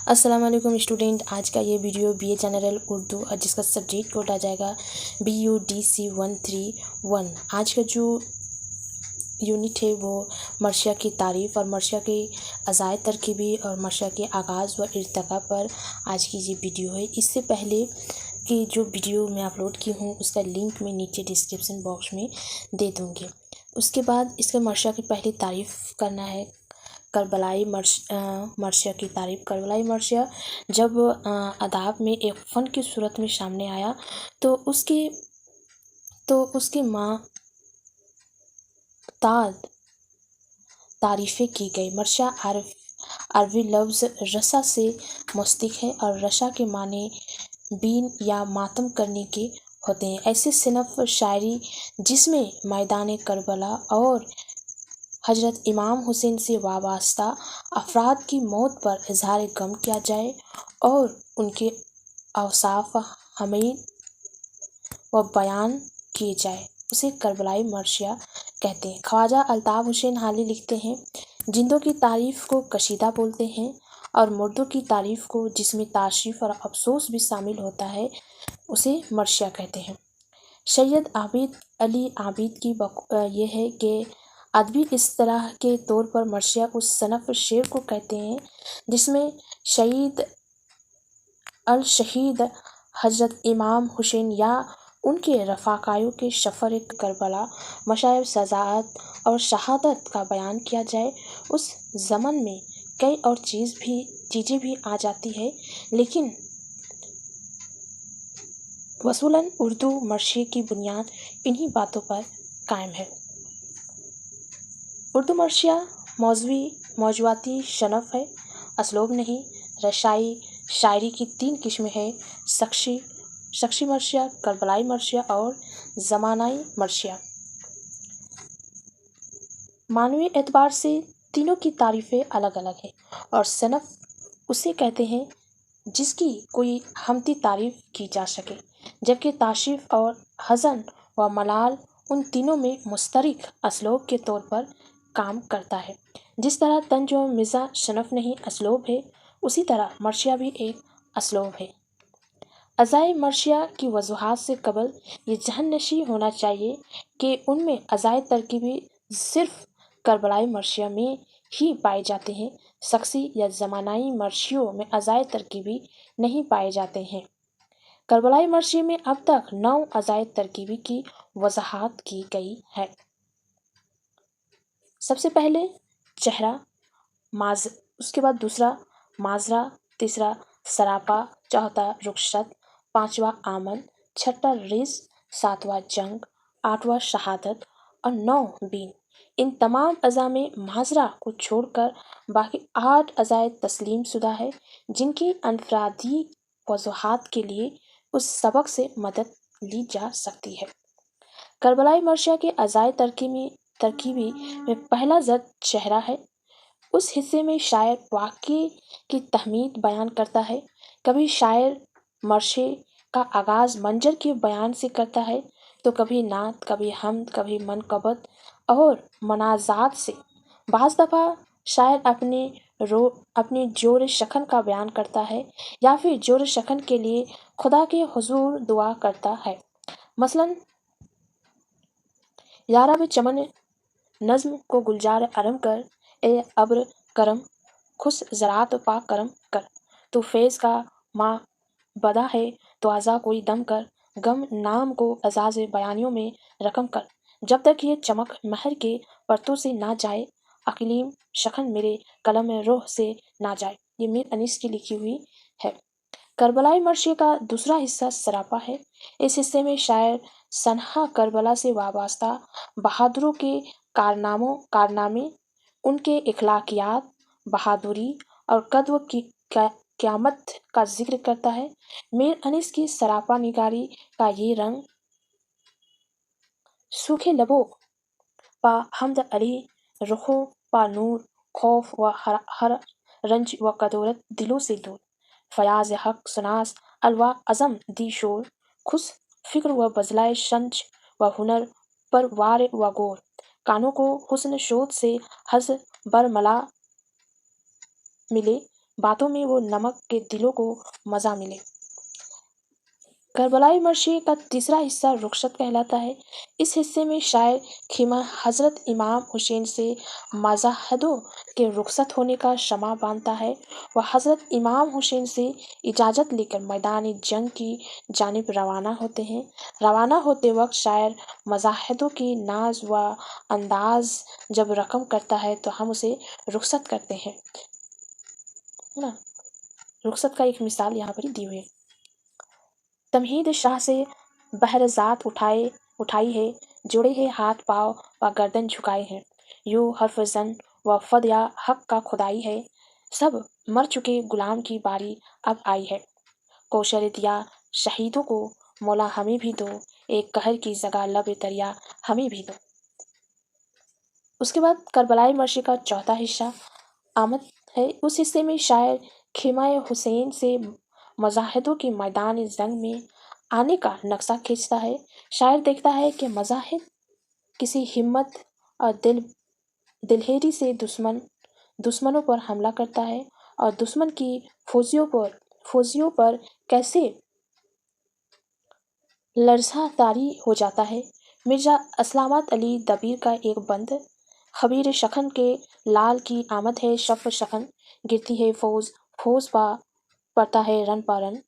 अस्सलाम वालेकुम स्टूडेंट। आज का ये वीडियो BA जनरल उर्दू और जिसका सब्जेक्ट कोड आ जाएगा BUDC 131। आज का जो यूनिट है वो मर्शिया की तारीफ़ और मर्शिया की अज़ाए तरकीबी और मर्शिया के आगाज़ व इर्तिक़ा पर आज की ये वीडियो है। इससे पहले कि जो वीडियो मैं अपलोड की हूँ उसका लिंक मैं नीचे डिस्क्रिप्शन बॉक्स में दे दूँगी। उसके बाद इसके मर्शिया की पहली तारीफ़ करना है। करबलाई मर्शिया की तारीफ़। करबलाई मर्शिया जब अदाब में एक फ़न की सूरत में सामने आया तो उसकी तारीफ़ें की गई। मर्शिया अरबी लफ्ज़ रसा से मुस्तक़ है और रशा के माने बीन या मातम करने के होते हैं। ऐसे सिनफ़ शायरी जिसमें मैदान करबला और हज़रत इमाम हुसैन से वाबस्ता अफ़राद की मौत पर इज़हार गम किया जाए और उनके औसाफ़ हमीद व बयान किए जाए, उसे करबलाई मर्शिया कहते हैं। ख्वाजा अल्ताफ़ हुसैन हाली लिखते हैं, जिंदों की तारीफ़ को कशीदा बोलते हैं और मुर्दों की तारीफ़ को, जिसमें ताशरीफ़ और अफसोस भी शामिल होता है, उसे मर्शिया कहते हैं। सैयद आबिद अली आबिद की ये है कि अदबी इस्तिलाह के तौर पर मर्शिया उस सनफ़ शेर को कहते हैं जिसमें शहीद हज़रत इमाम हुसैन या उनके रफ़ाक़ायों के सफ़र करबला, मशाइब सजाअत और शहादत का बयान किया जाए। उस ज़मन में कई और चीज़ें भी आ जाती है, लेकिन वसूलन उर्दू मर्शिया की बुनियाद इन्हीं बातों पर कायम है। उर्दू मर्शिया मौजूआती शनफ़ है, असलूब नहीं। रशाई शायरी की 3 किस्में हैं, शख्सी मर्शिया, करबलाई मर्शिया और ज़मानाई मर्शिया। मानवी एतबार से तीनों की तारीफ़ें अलग अलग हैं और सनफ़ उसे कहते हैं जिसकी कोई हमती तारीफ़ की जा सके, जबकि ताशरीफ़ और हज़न व मलाल उन तीनों में मुश्तरक असलूब के तौर पर काम करता है। जिस तरह तंज व मिज़ा सनफ़ नहीं असलूब है, उसी तरह मर्शिया भी एक असलूब है। अज़ाए मर्शिया की वजूहात से कबल ये जहननशी होना चाहिए कि उनमें अज़ाए तरकीबी सिर्फ़ करबलाई मर्शिया में ही पाए जाते हैं। शख्सी या ज़मानाई मर्शियों में अज़ाए तरकीबी नहीं पाए जाते हैं। करबलाई मर्शिया में अब तक 9 अज़ाए तरकीबी की वजाहत की गई है। सबसे पहले चेहरा, उसके बाद दूसरा माजरा, तीसरा सरापा, चौथा रुखसत, पांचवा आमद, छठा रिज़, सातवां जंग, आठवां शहादत और 9 बीन। इन तमाम अज़ा में माजरा को छोड़कर बाकी 8 अज़ाए तस्लीम शुदा है, जिनकी अनफरादी वजूहात के लिए उस सबक से मदद ली जा सकती है। करबलाई मर्शिया के अज़ाए तरकीबी में पहला ज़द चेहरा है। उस हिस्से में शायर वाक़े की तहमीद बयान करता है। कभी शायर मर्शे का आगाज़ मंजर के बयान से करता है, तो कभी नात, कभी हमद, कभी मनक़बत और मनाज़ात से। बाज़ दफ़ा शायर अपने जोर शखन का बयान करता है या फिर जोर शखन के लिए खुदा के हुज़ूर दुआ करता है। मसलन यारा बे चमन नज़्म को गुलजार अरम कर, ए अब्र करम खुश ज़रात पा करम कर, तो फैज़ का माँ बदा है तो आज़ा कोई दम कर, गम नाम को एज़ाज़ बयानियों में रकम कर, जब तक ये चमक महर के परतों से ना जाए, अक़लीम शखन मेरे कलम रूह से ना जाए। ये मीर अनीस की लिखी हुई है। करबलाई मर्शिया का दूसरा हिस्सा सरापा है। इस हिस्से में शायर सनहा करबला से वाबस्ता बहादुरों के कारनामे, उनके इखलाकियात, बहादुरी और कद्र की क़यामत का जिक्र करता है। मीर अनीस की सरापा निगारी का ये रंग सूखे लबों पा हमद अली, रुखों पा नूर, खौफ व हर रंज व कदोरत दिलों से दूर, फयाज हक सुनास अलवा अज़म दी शोर, खुश फिक्र व बजलाए शंच व हुनर पर वार व गोर, कानों को हुस्न शोध से हज बरमला मिले, बातों में वो नमक के दिलों को मज़ा मिले। करबलाई मर्शी का तीसरा हिस्सा रुखसत कहलाता है। इस हिस्से में शायर खीमा हजरत इमाम हुसैन से मजाहदों के रुखसत होने का शमा बांधता है। वह हजरत इमाम हुसैन से इजाज़त लेकर मैदान जंग की जानिब रवाना होते हैं। रवाना होते वक्त शायर मजाहदों की नाज व अंदाज जब रकम करता है तो हम उसे रुखसत करते हैं, है ना। रुखसत का एक मिसाल यहाँ पर दी हुई है। तमहीद शाह से बहरजात उठाई है, जुड़े हैं हाथ पाँव व गर्दन झुकाए हैं। यूं हर्फ जन व फद या हक का खुदाई है। सब मर चुके गुलाम की बारी अब आई है। कोशर दिया शहीदों को, मौला हमें भी दो, एक कहर की जगह लब दरिया हमें भी दो। उसके बाद करबलाई मर्शी का चौथा हिस्सा आमद है। उस हिस्से में शायर खीमाए हुसैन से मजाहिदों की मैदान जंग में आने का नक्शा खींचता है। शायर देखता है कि मजाहिद किसी हिम्मत और दिलहेरी से दुश्मनों पर हमला करता है और दुश्मन की फौजियों पर कैसे लरसा तारी हो जाता है। मिर्जा असलामत अली दबीर का एक बंद, खबीर शखन के लाल की आमद है शफ शखन, गिरती है फौज पड़ता है रन पारन,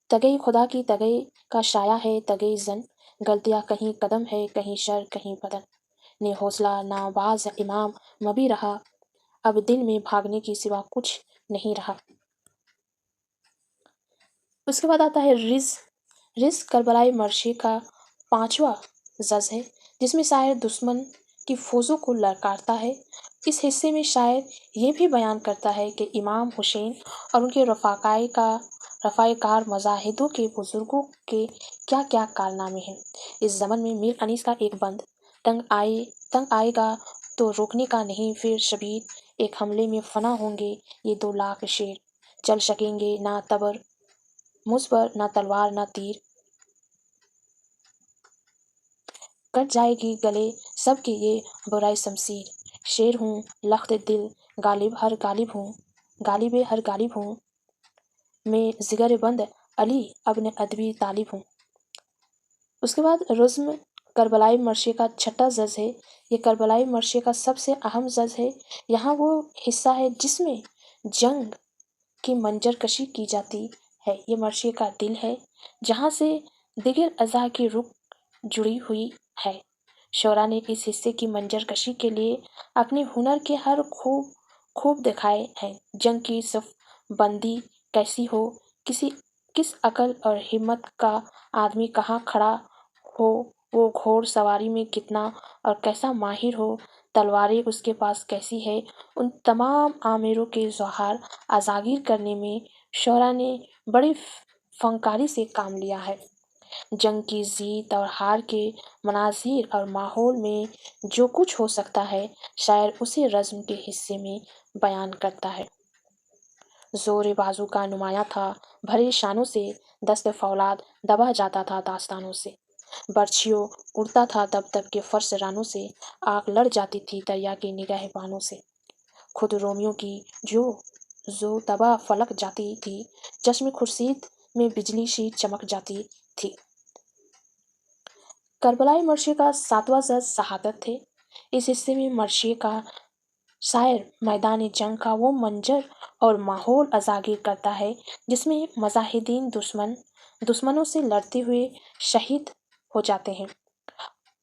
तगई खुदा की तगई का शाया है तगई जन, गलतियाँ कहीं कदम है कहीं शर कहीं बदन, ने हौसला नाबाज इमाम मबी रहा, अब दिल में भागने की सिवा कुछ नहीं रहा। उसके बाद आता है रिज करबलाई मर्शी का पांचवा जज है, जिसमें शायर दुश्मन की फौजों को ललकारता है। इस हिस्से में शायर ये भी बयान करता है कि इमाम हुसैन और उनके रफ़ाकार मजाहिदों के बुजुर्गों के क्या क्या कारनामे हैं। इस ज़मन में मीर अनीस का एक बंद, तंग आएगा तो रोकने का नहीं फिर शबीर, एक हमले में फना होंगे ये 2 लाख शेर, चल सकेंगे ना तबर मुझ पर ना तलवार ना तीर, कट जाएगी गले सबके ये बुराई शमशीर, शेर हूँ लख्त दिल गालिब हर गालिब हूँ, मैं जिगर बंद अली अब्न अदबी तालिब हूँ। उसके बाद रुज़्म करबलाई मर्शी का छठा जज है। ये करबलाई मर्शी का सबसे अहम जज है। यहाँ वो हिस्सा है जिसमें जंग की मंजरकशी की जाती है। ये मर्शी का दिल है जहाँ से दिगर अज़ा की रुख जुड़ी हुई है। शोरा ने इस हिस्से की मंजरकशी के लिए अपने हुनर के हर खूब दिखाए हैं। जंग की सफ बंदी कैसी हो, किस अकल और हिम्मत का आदमी कहाँ खड़ा हो, वो घोड़ सवारी में कितना और कैसा माहिर हो, तलवारें उसके पास कैसी है, उन तमाम आमिरों के ज़ोहार आज़ागिर करने में शोरा ने बड़ी फनकारी से काम लिया है। जंग की जीत और हार के मनाज़िर और माहौल में जो कुछ हो सकता है, शायर उसे रज़्म के हिस्से में बयान करता है। ज़ोर बाजू का नुमाया था भरे शानों से, दस्त फौलाद दबा जाता था दास्तानों से, बर्छियों उड़ता था तब तब के फर्श रानों से, आग लड़ जाती थी दरिया के निगहबानों से, खुद रोमियों की जो तबाह फलक जाती थी, चश्मे खुर्शीद में बिजली सी चमक जाती थी। करबलाई मर्शी का सातवां जज शहादत थे। इस हिस्से में मर्शी का शायर मैदान जंग का वो मंजर और माहौल अजागिर करता है जिसमें मजाहिदीन दुश्मनों से लड़ते हुए शहीद हो जाते हैं।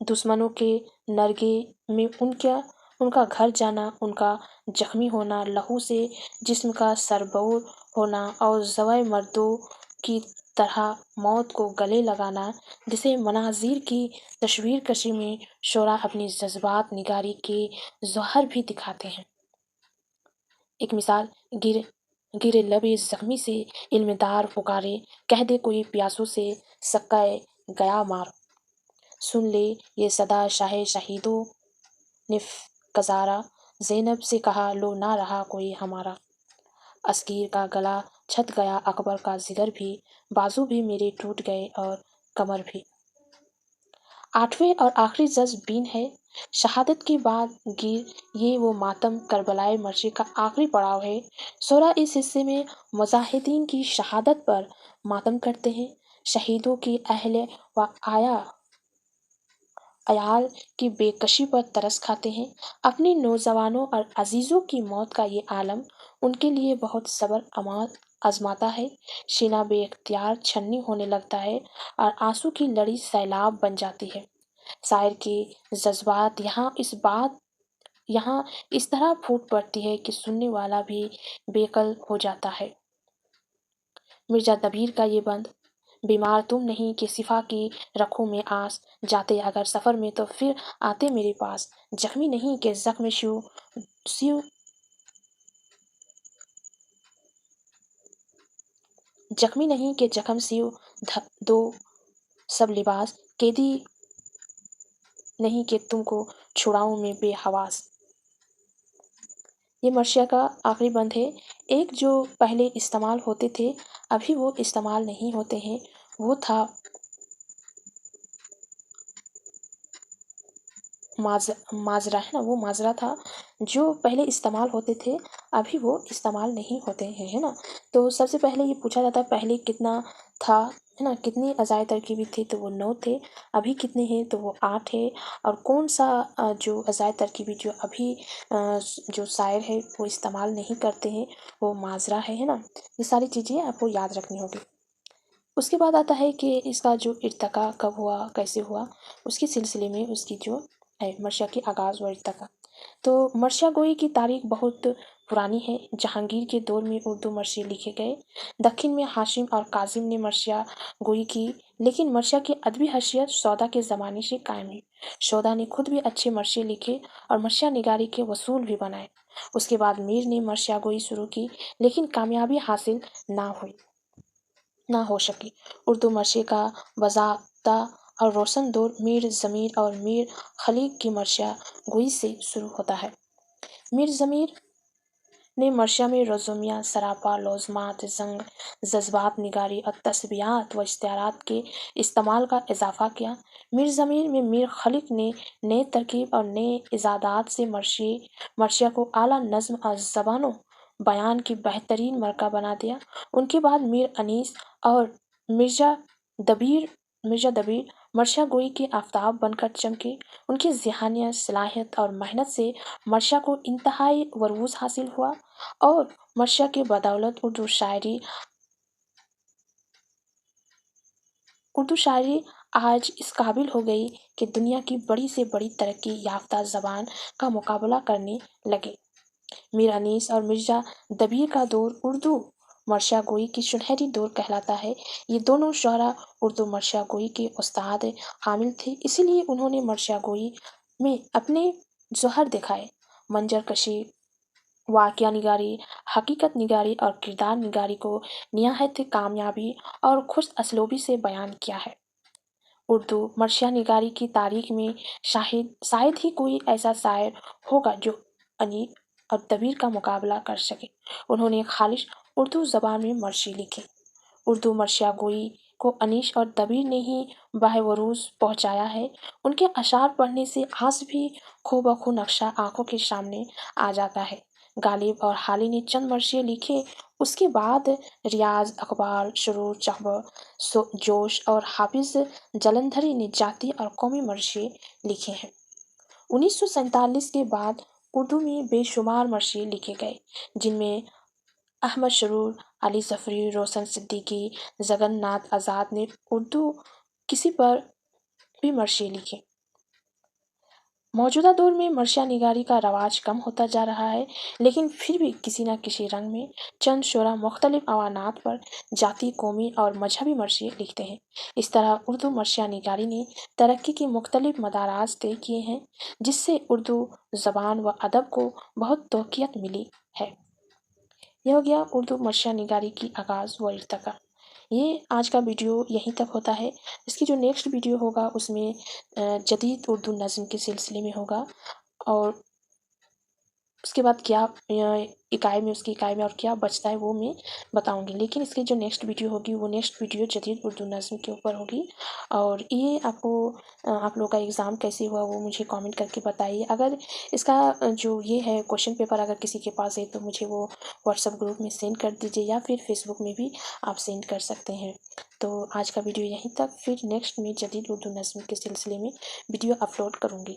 दुश्मनों के नरगे में उनका घर जाना, उनका जख्मी होना, लहू से जिस्म का सरबौर होना और जवाय मर्दों की तरह मौत को गले लगाना, जिसे मनाज़िर की तस्वीर कशी में शोरा अपनी जज्बात निगारी के जौहर भी दिखाते हैं। एक मिसाल, गिरे लबे जख्मी से इल्मदार पुकारे, कह दे कोई प्यासों से सक्काए गया मार, सुन ले ये सदा शाहे शहीदों ने कजारा, ज़ैनब से कहा लो ना रहा कोई हमारा, अस्कीर का गला छत गया अकबर का जिगर भी, बाजू भी मेरे टूट गए और कमर भी। 8वें और आखिरी जज बीन है। शहादत के बाद गिर ये वो मातम करबलाए मर्शी का आखिरी पड़ाव है। सोरा इस हिस्से में मुजाहिदीन की शहादत पर मातम करते हैं, शहीदों की अहले व अयाल की बेकशी पर तरस खाते हैं। अपने नौजवानों और अजीजों की मौत का ये आलम उनके लिए बहुत सब्र आजमाता है। शीना बेख्तियार छन्नी होने लगता है और आंसू की लड़ी सैलाब बन जाती है। शायर के जज्बात यहाँ इस तरह फूट पड़ती है कि सुनने वाला भी बेकल हो जाता है। मिर्जा दबीर का ये बंद, बीमार तुम नहीं कि सिफा की रखूं में आस, जाते अगर सफर में तो फिर आते मेरे पास, जख्मी नहीं कि जख्म सियो जख्मी नहीं कि जख्म सियो दो सब लिबास, कैदी नहीं कि तुमको छुड़ाऊं मैं बेहवास। ये मर्शिया का आखिरी बंद है। एक जो पहले इस्तेमाल होते थे अभी वो इस्तेमाल नहीं होते हैं, वो था माजरा, है ना, वो माजरा था। जो पहले इस्तेमाल होते थे अभी वो इस्तेमाल नहीं होते हैं, है ना। तो सबसे पहले ये पूछा जाता है पहले कितना था, है ना, कितनी अजाए तरकीबी थी, तो वो 9 थे। अभी कितने हैं, तो वो 8 है। और कौन सा जो अजाए तरकीबी जो अभी जो शायर है वो इस्तेमाल नहीं करते हैं, वो माजरा है ना। ये सारी चीज़ें आपको याद रखनी होगी। उसके बाद आता है कि इसका जो इर्तका कब हुआ, कैसे हुआ, उसके सिलसिले में उसकी जो है मर्शिया की आगाज़ व इर्तका। तो मर्शिया गोई की तारीख बहुत पुरानी है। जहांगीर के दौर में उर्दू मर्शिया लिखे गए। दक्षिण में हाशिम और काजिम ने मर्शिया गोई की, लेकिन मर्शिया की अदबी हैसियत सौदा के ज़माने से कायम है। सौदा ने खुद भी अच्छे मर्शिया लिखे और मर्शिया निगारी के वसूल भी बनाए। उसके बाद मीर ने मर्शिया गोई शुरू की, लेकिन कामयाबी हासिल ना हो सकी। उर्दू मर्शिया का वज़ाब्ता और रोशन दौर मीर ज़मीर और मीर खलीक की मर्शिया गोई से शुरू होता है। मीर ज़मीर ने मर्शिया में रज़ुमिया, सरापा, लौज़मात, ज़ंग, जज्बात निगारी और तस्बीहात व इश्तिहारात के इस्तेमाल का इजाफ़ा किया। मीर ज़मीर में मीर खलीक ने नए तरकीब और नए इजादात से मर्शिया को आला नज़्म और ज़बानो बयान की बेहतरीन मरका बना दिया। उनके बाद मीर अनीस और मिर्जा दबीर मर्शिया गोई के आफताब बनकर चमके। उनकी ज़िहानियत, सलाहियत और मेहनत से मर्शिया को इंतहाई वरूज हासिल हुआ और मर्शिया के बदौलत उर्दू शायरी आज इस काबिल हो गई कि दुनिया की बड़ी से बड़ी तरक्की याफ्ता ज़बान का मुकाबला करने लगे। मीर अनीस और मिर्जा दबीर का दौर उर्दू मर्शिया गोई की सुनहरी दौर कहलाता है। ये दोनों शोहरा उर्दू मर्शिया गोई के उस्ताद कामिल थे, इसीलिए उन्होंने मर्शिया गोई में अपने जौहर दिखाए। मंजर कशी, वाक़या निगारी, हकीकत निगारी और किरदार निगारी को निहायत कामयाबी और खुश असलूबी से बयान किया है। उर्दू मर्शिया निगारी की तारीख में शायद ही कोई ऐसा शायर होगा जो अनी और दबीर का मुकाबला कर सके। उन्होंने खालिश उर्दू ज़बान में मर्शी लिखी। उर्दू मर्शिया गोई को अनीश और दबीर ने ही बाहवरूज पहुंचाया है। उनके अशार पढ़ने से आज भी खो बखू नक्शा आंखों के सामने आ जाता है। गालिब और हाली ने चंद मर्शिया लिखे, उसके बाद रियाज, अकबाल, शुरूर, चहब, जोश और हाफिज जलंधरी ने जाती और कौमी मर्शिया लिखे हैं। 1947 के बाद उर्दू में बेशुमार मर्शिया लिखे गए, जिनमें अहमद शरूर, अली जफरी, रोशन सिद्दीकी, जगन्नाथ आज़ाद ने उर्दू किसी पर भी मर्शिया लिखे। मौजूदा दौर में मर्शिया निगारी का रवाज कम होता जा रहा है, लेकिन फिर भी किसी न किसी रंग में चंद शोरा मुख्तलिफ अवानात पर जाति, कौमी और मजहबी मर्शिया लिखते हैं। इस तरह उर्दू मर्शिया निगारी ने तरक्की के मुख्तलिफ मदाराज तय किए हैं, जिससे उर्दू ज़बान व अदब को बहुत तौक़ीयत मिली है। यह हो गया उर्दू मर्शिया निगारी की आगाज़ व इर्तका। ये आज का वीडियो यहीं तक होता है। इसकी जो नेक्स्ट वीडियो होगा उसमें जदीद उर्दू नज़्म के सिलसिले में होगा और उसके बाद क्या इकाई में, उसकी इकाई में और क्या बचता है वो मैं बताऊंगी। लेकिन इसकी जो नेक्स्ट वीडियो होगी वो नेक्स्ट वीडियो जदीद उर्दू नज़्म के ऊपर होगी। और ये आपको आप लोग का एग्ज़ाम कैसे हुआ वो मुझे कमेंट करके बताइए। अगर इसका जो ये है क्वेश्चन पेपर अगर किसी के पास है तो मुझे वो व्हाट्सएप ग्रुप में सेंड कर दीजिए, या फिर फेसबुक में भी आप सेंड कर सकते हैं। तो आज का वीडियो यहीं तक, फिर नेक्स्ट में जदीद उर्दू नज़्म के सिलसिले में वीडियो अपलोड करूँगी।